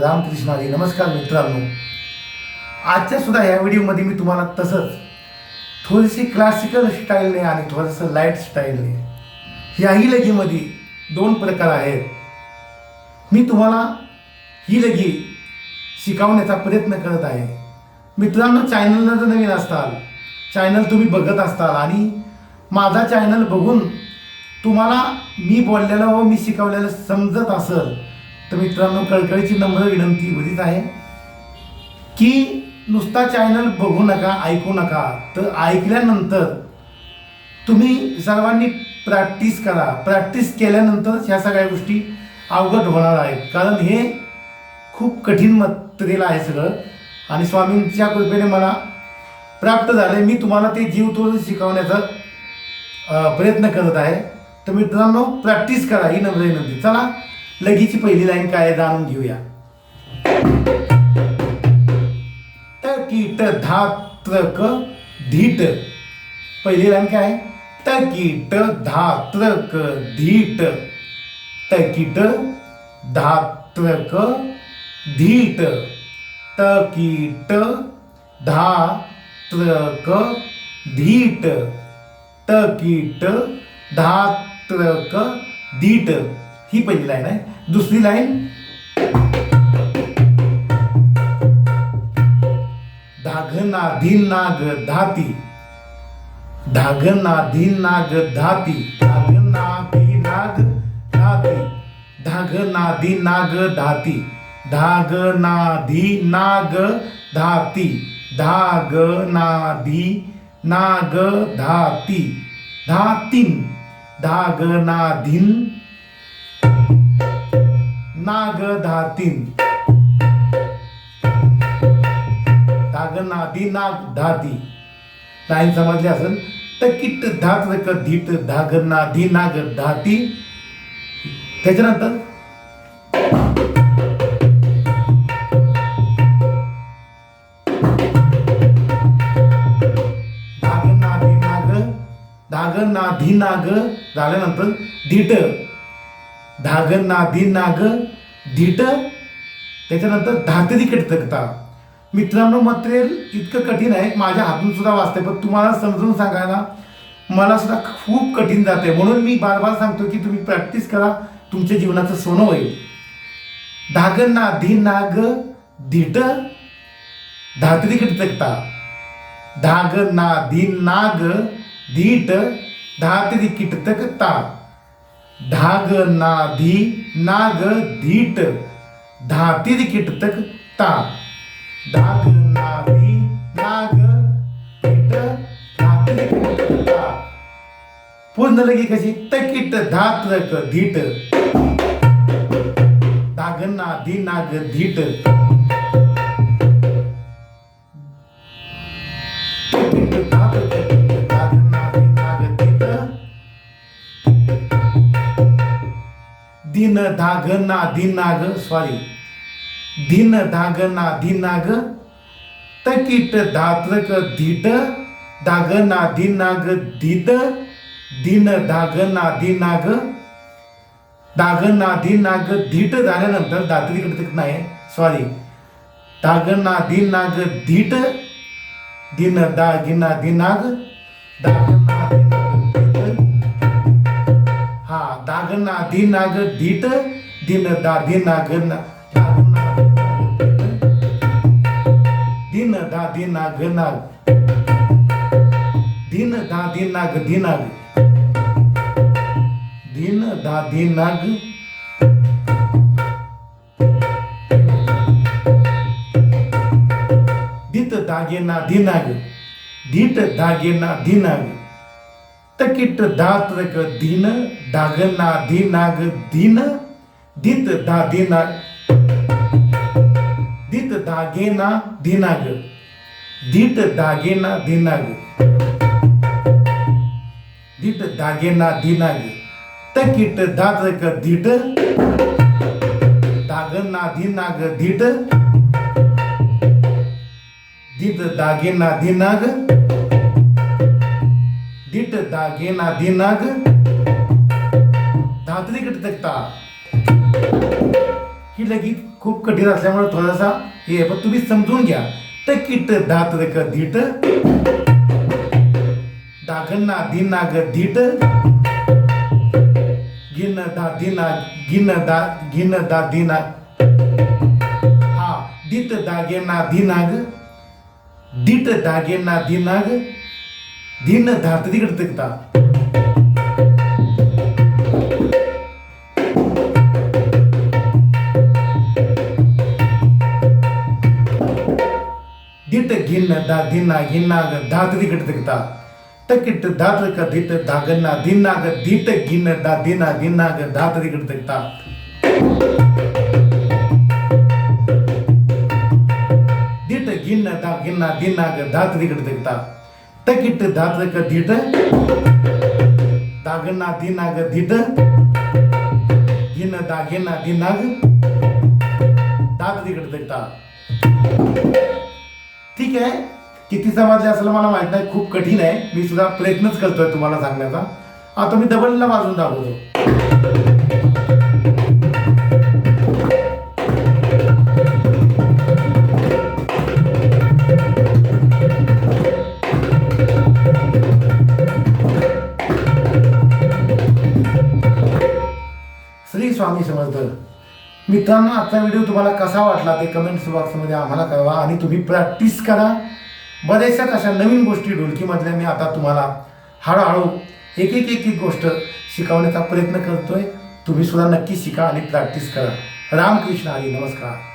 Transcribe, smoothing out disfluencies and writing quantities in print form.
रामकृष्ण हरी. नमस्कार मित्रांनो, आजच्या सुद्धा ह्या व्हिडिओमध्ये मी तुम्हाला तसंच थोडीशी क्लासिकल स्टाईलने आणि थोडंसं लाईट स्टाईलने ह्याही लगीमध्ये दोन प्रकार आहेत. मी तुम्हाला ही लगी शिकवण्याचा प्रयत्न करत आहे. मित्रांनो, चॅनलला जर नवीन असताल, चॅनल तुम्ही बघत असताल आणि माझा चॅनल बघून तुम्हाला मी बोललेलं व मी शिकवलेलं समजत असेल तर मित्रांनो, कळकळीची नम्र विनंती एवढीच आहे की नुसता चॅनल बघू नका, ऐकू नका, तर ऐकल्यानंतर तुम्ही सर्वांनी प्रॅक्टिस करा. प्रॅक्टिस केल्यानंतरच ह्या सगळ्या गोष्टी अवगत होणार आहेत. कारण हे खूप कठीण मटेरियल आहे सगळं आणि स्वामींच्या कृपेने मला प्राप्त झालं. मी तुम्हाला ते जीवतोड शिकवण्याचा प्रयत्न करत आहे. तर मित्रांनो, प्रॅक्टिस करा ही नम्र विनंती. चला, लगीची पहिली लाईन काय आहे जाणून घेऊया. तकीट धात्रक धीट. पहिली लाईन काय आहे? तकीट धात्रक धीट. तकीट धात्रक धीट. तकीट धात्रक धीट. तकीट धात्रक धीट. ही पहिली लाईन आहे. दुसरी लाईन, धागना धिनाग धाती. धागना धिनाग धाती. धागना धिनाग धाती. धागना धिनाग धाती. धागना धिनाग धाती. धागना धिनाग धाती. धातीन. धागना धिन नाग धातीन. धागना धिनाग धाती. लाईन समजली असेल. तकीट धात्रक धीट. धागना धिनाग धाती. त्याच्यानंतर धागना धिनाग. धागना धिनाग झाल्यानंतर धीट. धागना धिनाग धीट. त्याच्यानंतर धातरी कटकता. मित्रांनो, मटेरियल इतकं कठीण आहे, माझ्या हातून सुद्धा वाचते, पण तुम्हाला समजून सांगायला मला सुद्धा खूप कठीण जाते. म्हणून मी बार बार सांगतो की तुम्ही प्रॅक्टिस करा, तुमच्या जीवनाचं सोनं होईल. धागना धिनाग धीट. धातरी कटकता. धागना धिनाग धीट. धातरी किटकता. धागना धिनाग धीट. धातरी किटकता. धागना धिनाग धीट. धातरी किटकता. पूर्ण लगी कशी? तकीट धात्रक धीट. धागना धिनाग धीट. तकीट धात्रक धीट. धागना धिनाग धीट. दिन धागना धिनाग दिन धागना धिनाग. तकीट धात्रक धीट. धागना धिनाग धीट. दिन धागना धिनाग. धागना धिनाग धीट झाल्यानंतर धातरी कटक नाही, धागना धिनाग धीट. दिन दागिना धिनाग. धागना धिनाग धीट. हा, धागना धिनाग धीट. दिन दागिनाग. दिन दागिनाग नाग. दिन दागिनाग धिनाग. दिन दागिनाग. दित दागिना धिनाग. धीट दागिना धिनाग. तकीट धात्रक धीन. धागना धिनाग धीन. दित दागिना. दित दागिना धिनाग. धीट दागिना धिनाग. धीट दागिना धिनाग. तकीट धात्रक धीट. धागना धिनाग धीट. धीट दागिना धिनाग. धीट दागिना धिनाग. धातरी कटकता. ही लगीत खूप कठीण असल्यामुळे थोडासा हे आहे, पण तुम्ही समजून घ्या. तकीट दात क धीट दागना दिना ग धीट गिन दा दिना गिन दा दिना हा दिट दागेना दिनाग दिट दागेना दिनाग दिन धात तिकडे तिकता दिट गिन दा दिना गिनाग धात तिकडे तिकता तकिट दात का दिट दागना दिनाग दिट गिन दा दिना गिनाग धात तिकडे तिकता दिट गिन दा गिना दिनाग धात तिकडे तिकता तकिट दात का दिट दागना दिनाग दिट गिन दागिना दिनाग दात तिकडे तिकता. ठीक आहे, किती समजले असलं मला माहित नाही, खूप कठीण आहे. मी सुद्धा प्रयत्नच करतोय तुम्हाला सांगण्याचा. आता मी डबलला वाजून दाखवतो. श्री स्वामी समर्थ. मित्रांनो, आजचा व्हिडिओ तुम्हाला कसा वाटला ते कमेंट्स बॉक्समध्ये आम्हाला कळवा आणि तुम्ही प्रॅक्टिस करा. बऱ्याचशा अशा नवीन गोष्टी ढोलकीमधल्या मी आता तुम्हाला हळूहळू एक एक गोष्ट शिकवण्याचा प्रयत्न करतोय. तुम्ही सुद्धा नक्की शिका आणि प्रॅक्टिस करा. रामकृष्ण हरी. नमस्कार.